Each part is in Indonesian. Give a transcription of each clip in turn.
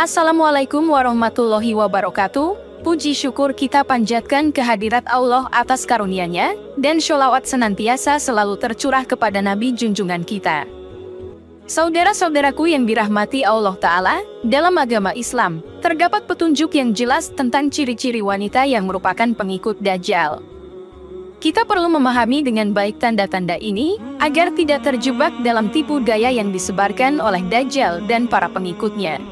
Assalamualaikum warahmatullahi wabarakatuh. Puji syukur kita panjatkan kehadirat Allah atas karunia-Nya, dan sholawat senantiasa selalu tercurah kepada Nabi junjungan kita. Saudara-saudaraku yang dirahmati Allah Ta'ala, dalam agama Islam, terdapat petunjuk yang jelas tentang ciri-ciri wanita yang merupakan pengikut Dajjal. Kita perlu memahami dengan baik tanda-tanda ini, agar tidak terjebak dalam tipu daya yang disebarkan oleh Dajjal dan para pengikutnya.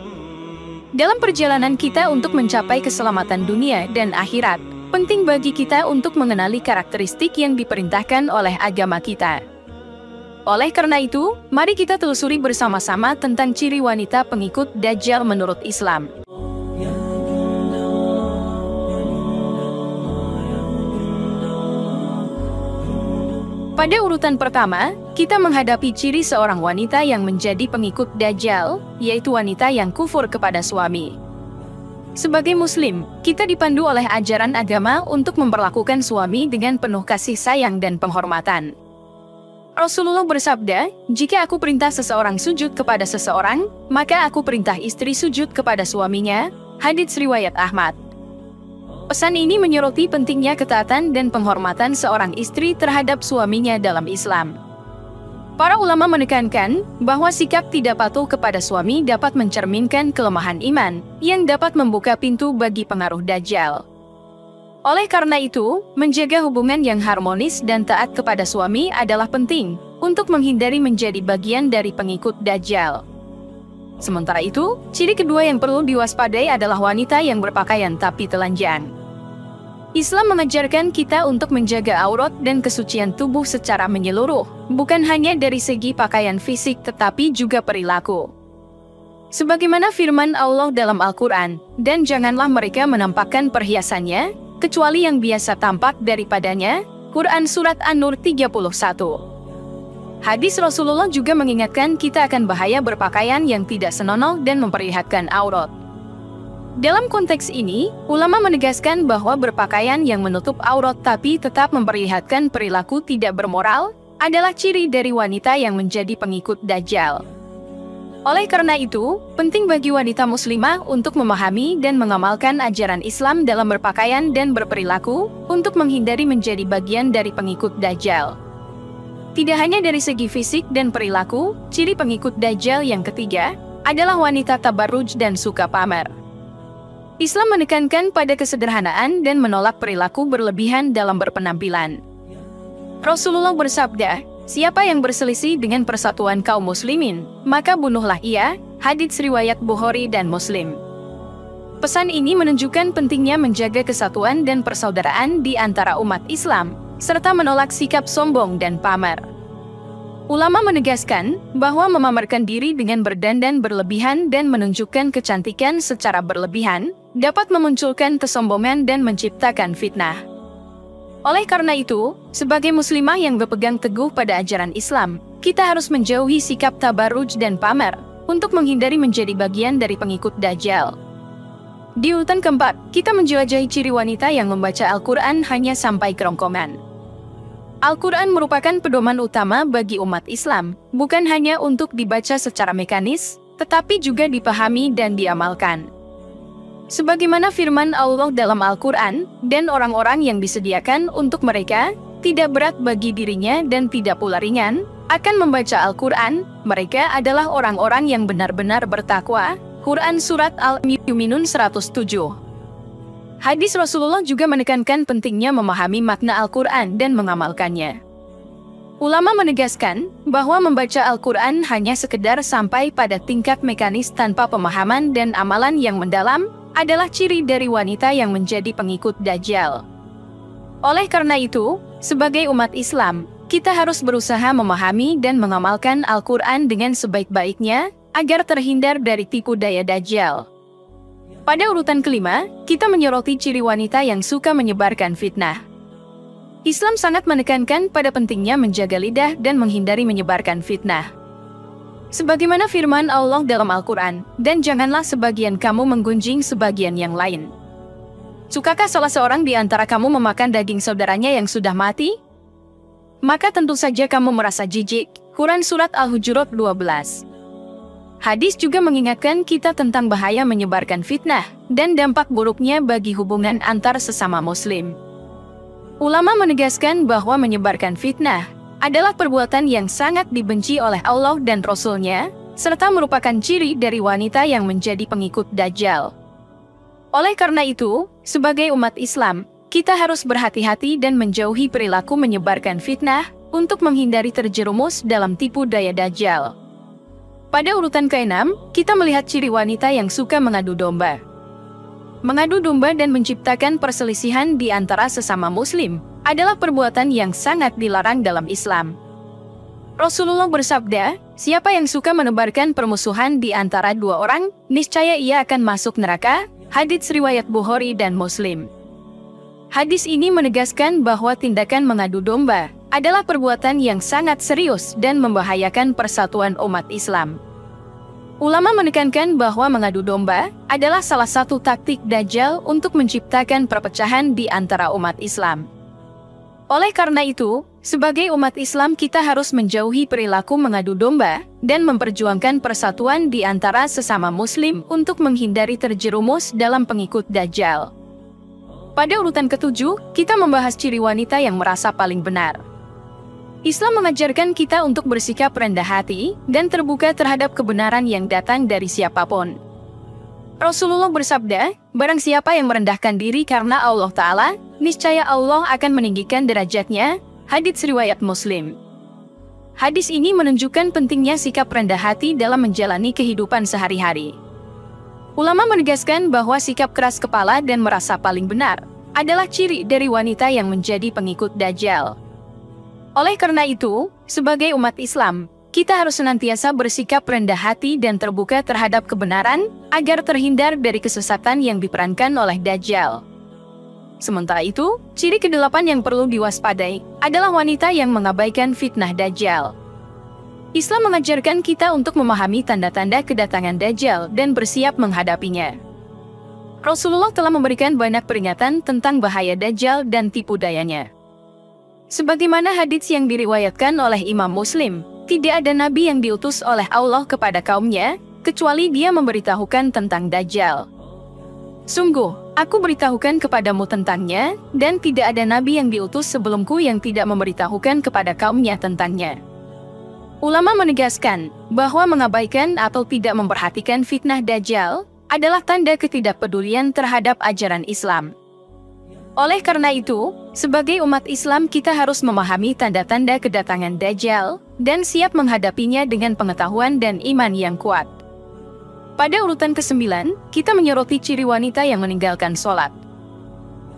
Dalam perjalanan kita untuk mencapai keselamatan dunia dan akhirat, penting bagi kita untuk mengenali karakteristik yang diperintahkan oleh agama kita. Oleh karena itu, mari kita telusuri bersama-sama tentang ciri wanita pengikut Dajjal menurut Islam. Pada urutan pertama, kita menghadapi ciri seorang wanita yang menjadi pengikut Dajjal, yaitu wanita yang kufur kepada suami. Sebagai Muslim, kita dipandu oleh ajaran agama untuk memperlakukan suami dengan penuh kasih sayang dan penghormatan. Rasulullah bersabda, "Jika aku perintah seseorang sujud kepada seseorang, maka aku perintah istri sujud kepada suaminya." Hadits riwayat Ahmad. Pesan ini menyoroti pentingnya ketaatan dan penghormatan seorang istri terhadap suaminya dalam Islam. Para ulama menekankan bahwa sikap tidak patuh kepada suami dapat mencerminkan kelemahan iman, yang dapat membuka pintu bagi pengaruh Dajjal. Oleh karena itu, menjaga hubungan yang harmonis dan taat kepada suami adalah penting, untuk menghindari menjadi bagian dari pengikut Dajjal. Sementara itu, ciri kedua yang perlu diwaspadai adalah wanita yang berpakaian tapi telanjang. Islam mengajarkan kita untuk menjaga aurat dan kesucian tubuh secara menyeluruh, bukan hanya dari segi pakaian fisik tetapi juga perilaku. Sebagaimana firman Allah dalam Al-Quran, "Dan janganlah mereka menampakkan perhiasannya, kecuali yang biasa tampak daripadanya." Quran Surat An-Nur 31. Hadis Rasulullah juga mengingatkan kita akan bahaya berpakaian yang tidak senonoh dan memperlihatkan aurat. Dalam konteks ini, ulama menegaskan bahwa berpakaian yang menutup aurat tapi tetap memperlihatkan perilaku tidak bermoral adalah ciri dari wanita yang menjadi pengikut Dajjal. Oleh karena itu, penting bagi wanita muslimah untuk memahami dan mengamalkan ajaran Islam dalam berpakaian dan berperilaku untuk menghindari menjadi bagian dari pengikut Dajjal. Tidak hanya dari segi fisik dan perilaku, ciri pengikut Dajjal yang ketiga adalah wanita tabarruj dan suka pamer. Islam menekankan pada kesederhanaan dan menolak perilaku berlebihan dalam berpenampilan. Rasulullah bersabda, "Siapa yang berselisih dengan persatuan kaum muslimin, maka bunuhlah ia." Hadits riwayat Bukhari dan Muslim. Pesan ini menunjukkan pentingnya menjaga kesatuan dan persaudaraan di antara umat Islam, serta menolak sikap sombong dan pamer. Ulama menegaskan bahwa memamerkan diri dengan berdandan berlebihan dan menunjukkan kecantikan secara berlebihan dapat memunculkan kesombongan dan menciptakan fitnah. Oleh karena itu, sebagai muslimah yang berpegang teguh pada ajaran Islam, kita harus menjauhi sikap tabarruj dan pamer untuk menghindari menjadi bagian dari pengikut Dajjal. Di urutan keempat, kita menjelajahi ciri wanita yang membaca Al-Quran hanya sampai kerongkongan. Al-Quran merupakan pedoman utama bagi umat Islam, bukan hanya untuk dibaca secara mekanis, tetapi juga dipahami dan diamalkan. Sebagaimana firman Allah dalam Al-Quran, "Dan orang-orang yang disediakan untuk mereka, tidak berat bagi dirinya dan tidak pula ringan, akan membaca Al-Quran, mereka adalah orang-orang yang benar-benar bertakwa." Quran Surat Al-Mu'minun 107. Hadis Rasulullah juga menekankan pentingnya memahami makna Al-Quran dan mengamalkannya. Ulama menegaskan bahwa membaca Al-Quran hanya sekedar sampai pada tingkat mekanis tanpa pemahaman dan amalan yang mendalam adalah ciri dari wanita yang menjadi pengikut Dajjal. Oleh karena itu, sebagai umat Islam, kita harus berusaha memahami dan mengamalkan Al-Quran dengan sebaik-baiknya agar terhindar dari tipu daya Dajjal. Pada urutan kelima, kita menyoroti ciri wanita yang suka menyebarkan fitnah. Islam sangat menekankan pada pentingnya menjaga lidah dan menghindari menyebarkan fitnah. Sebagaimana firman Allah dalam Al-Quran, "Dan janganlah sebagian kamu menggunjing sebagian yang lain." Sukakah salah seorang di antara kamu memakan daging saudaranya yang sudah mati? Maka tentu saja kamu merasa jijik. Quran Surat Al-Hujurat 12. Hadis juga mengingatkan kita tentang bahaya menyebarkan fitnah dan dampak buruknya bagi hubungan antar sesama muslim. Ulama menegaskan bahwa menyebarkan fitnah adalah perbuatan yang sangat dibenci oleh Allah dan Rasul-Nya, serta merupakan ciri dari wanita yang menjadi pengikut Dajjal. Oleh karena itu, sebagai umat Islam, kita harus berhati-hati dan menjauhi perilaku menyebarkan fitnah untuk menghindari terjerumus dalam tipu daya Dajjal. Pada urutan ke-6, kita melihat ciri wanita yang suka mengadu domba. Mengadu domba dan menciptakan perselisihan di antara sesama muslim adalah perbuatan yang sangat dilarang dalam Islam. Rasulullah bersabda, siapa yang suka menebarkan permusuhan di antara dua orang, niscaya ia akan masuk neraka. Hadits riwayat Bukhari dan Muslim. Hadis ini menegaskan bahwa tindakan mengadu domba adalah perbuatan yang sangat serius dan membahayakan persatuan umat Islam. Ulama menekankan bahwa mengadu domba adalah salah satu taktik Dajjal untuk menciptakan perpecahan di antara umat Islam. Oleh karena itu, sebagai umat Islam kita harus menjauhi perilaku mengadu domba dan memperjuangkan persatuan di antara sesama muslim untuk menghindari terjerumus dalam pengikut Dajjal. Pada urutan ke-7, kita membahas ciri wanita yang merasa paling benar. Islam mengajarkan kita untuk bersikap rendah hati dan terbuka terhadap kebenaran yang datang dari siapapun. Rasulullah bersabda, barang siapa yang merendahkan diri karena Allah Ta'ala, niscaya Allah akan meninggikan derajatnya. Hadits riwayat Muslim. Hadis ini menunjukkan pentingnya sikap rendah hati dalam menjalani kehidupan sehari-hari. Ulama menegaskan bahwa sikap keras kepala dan merasa paling benar adalah ciri dari wanita yang menjadi pengikut Dajjal. Oleh karena itu, sebagai umat Islam, kita harus senantiasa bersikap rendah hati dan terbuka terhadap kebenaran agar terhindar dari kesesatan yang diperankan oleh Dajjal. Sementara itu, ciri ke-8 yang perlu diwaspadai adalah wanita yang mengabaikan fitnah Dajjal. Islam mengajarkan kita untuk memahami tanda-tanda kedatangan Dajjal dan bersiap menghadapinya. Rasulullah telah memberikan banyak peringatan tentang bahaya Dajjal dan tipu dayanya. Sebagaimana hadits yang diriwayatkan oleh Imam Muslim, tidak ada nabi yang diutus oleh Allah kepada kaumnya, kecuali dia memberitahukan tentang Dajjal. Sungguh, aku beritahukan kepadamu tentangnya, dan tidak ada nabi yang diutus sebelumku yang tidak memberitahukan kepada kaumnya tentangnya. Ulama menegaskan bahwa mengabaikan atau tidak memperhatikan fitnah Dajjal adalah tanda ketidakpedulian terhadap ajaran Islam. Oleh karena itu, sebagai umat Islam kita harus memahami tanda-tanda kedatangan Dajjal dan siap menghadapinya dengan pengetahuan dan iman yang kuat. Pada urutan ke-9, kita menyoroti ciri wanita yang meninggalkan sholat.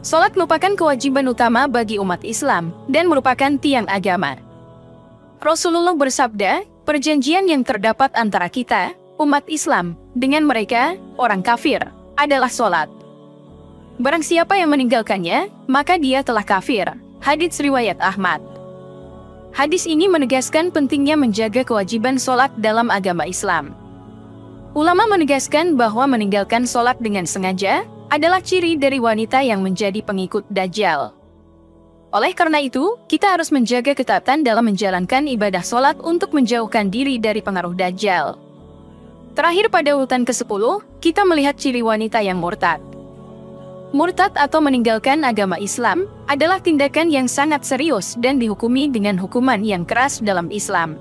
Sholat merupakan kewajiban utama bagi umat Islam dan merupakan tiang agama. Rasulullah bersabda, perjanjian yang terdapat antara kita, umat Islam, dengan mereka, orang kafir, adalah sholat. Barang siapa yang meninggalkannya, maka dia telah kafir. Hadits riwayat Ahmad. Hadis ini menegaskan pentingnya menjaga kewajiban sholat dalam agama Islam. Ulama menegaskan bahwa meninggalkan sholat dengan sengaja adalah ciri dari wanita yang menjadi pengikut Dajjal. Oleh karena itu, kita harus menjaga ketaatan dalam menjalankan ibadah sholat untuk menjauhkan diri dari pengaruh Dajjal. Terakhir pada urutan ke-10, kita melihat ciri wanita yang murtad. Murtad atau meninggalkan agama Islam adalah tindakan yang sangat serius dan dihukumi dengan hukuman yang keras dalam Islam.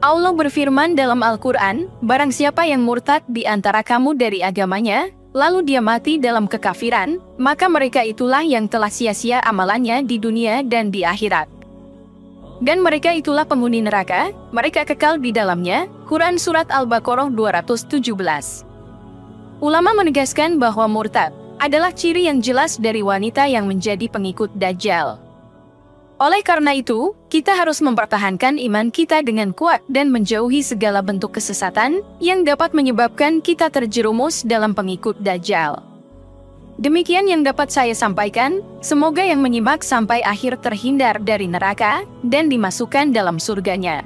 Allah berfirman dalam Al-Quran, barang siapa yang murtad di antara kamu dari agamanya, lalu dia mati dalam kekafiran, maka mereka itulah yang telah sia-sia amalannya di dunia dan di akhirat. Dan mereka itulah penghuni neraka, mereka kekal di dalamnya. Quran Surat Al-Baqarah 217. Ulama menegaskan bahwa murtad adalah ciri yang jelas dari wanita yang menjadi pengikut Dajjal. Oleh karena itu, kita harus mempertahankan iman kita dengan kuat dan menjauhi segala bentuk kesesatan yang dapat menyebabkan kita terjerumus dalam pengikut Dajjal. Demikian yang dapat saya sampaikan, semoga yang menyimak sampai akhir terhindar dari neraka dan dimasukkan dalam surganya.